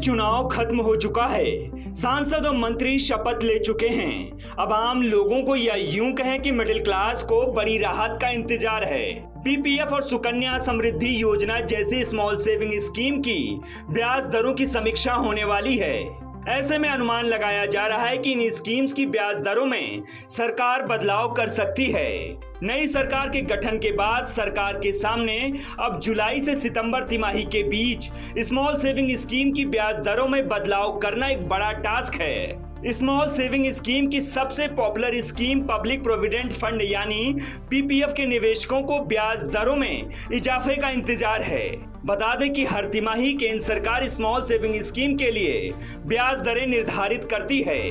चुनाव खत्म हो चुका है। सांसद और मंत्री शपथ ले चुके हैं। अब आम लोगों को या यूं कहें कि मिडिल क्लास को बड़ी राहत का इंतजार है। पीपीएफ और सुकन्या समृद्धि योजना जैसी स्मॉल सेविंग स्कीम की ब्याज दरों की समीक्षा होने वाली है। ऐसे में अनुमान लगाया जा रहा है कि इन स्कीम्स की ब्याज दरों में सरकार बदलाव कर सकती है। नई सरकार के गठन के बाद सरकार के सामने अब जुलाई से सितंबर तिमाही के बीच स्मॉल सेविंग स्कीम की ब्याज दरों में बदलाव करना एक बड़ा टास्क है। स्मॉल सेविंग स्कीम की सबसे popular scheme public provident fund यानी पीपीएफ के निवेशकों को ब्याज दरों में इजाफे का इंतजार है। बता दें कि हर तिमाही केंद्र सरकार स्मॉल सेविंग स्कीम के लिए ब्याज दरें निर्धारित करती है।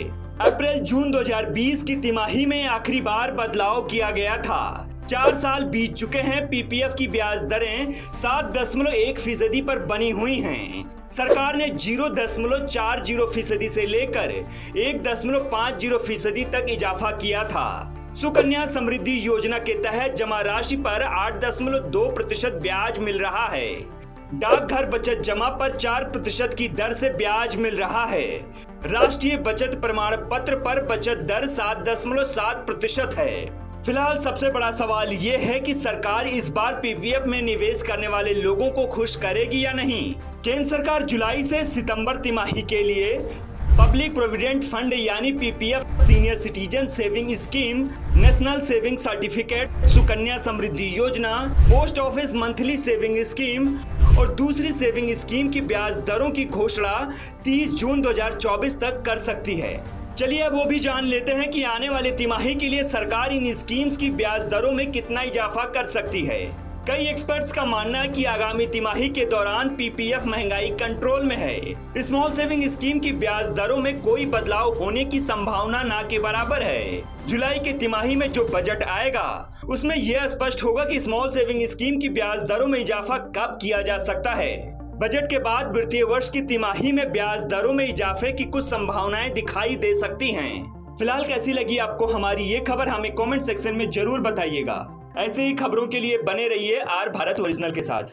अप्रैल जून 2020 की तिमाही में आखिरी बार बदलाव किया गया था। 4 साल बीत चुके हैं। पीपीएफ की ब्याज दरें 7.1% पर बनी हुई हैं। सरकार ने 0.40% से लेकर 1.50% तक इजाफा किया था। सुकन्या समृद्धि योजना के तहत जमा राशि पर 8.2% ब्याज मिल रहा है। डाकघर बचत जमा पर 4% की दर से ब्याज मिल रहा है। राष्ट्रीय बचत प्रमाण पत्र पर बचत दर 7.7% है। फिलहाल सबसे बड़ा सवाल ये है कि सरकार इस बार पीपीएफ में निवेश करने वाले लोगों को खुश करेगी या नहीं। केंद्र सरकार जुलाई से सितंबर तिमाही के लिए पब्लिक प्रोविडेंट फंड यानी PPF, senior citizen saving scheme, national saving certificate, Sukanya Samriddhi Yojana, post office monthly saving scheme और दूसरी सेविंग स्कीम की ब्याज दरों की घोषणा 30 जून 2024 तक कर सकती है। चलिए अब वो भी जान लेते हैं कि आने वाले तिमाही के लिए सरकार इन स्कीम्स की ब्याज दरों में कितना इजाफा कर सकती है। कई एक्सपर्ट्स का मानना है कि आगामी तिमाही के दौरान पीपीएफ महंगाई कंट्रोल में है। स्मॉल सेविंग स्कीम की ब्याज दरों में कोई बदलाव होने की संभावना ना के बराबर है। जुलाई के तिमाही में जो बजट आएगा उसमें यह स्पष्ट होगा कि स्मॉल सेविंग स्कीम की ब्याज दरों में इजाफा कब किया जा सकता है। बजट के बाद वित्तीय वर्ष की तिमाही में ब्याज दरों में इजाफे की कुछ संभावनाएं दिखाई दे सकती हैं। फिलहाल कैसी लगी आपको हमारी ये खबर, हमें कमेंट सेक्शन में जरूर बताइएगा। ऐसे ही खबरों के लिए बने रहिए आर भारत ओरिजिनल के साथ।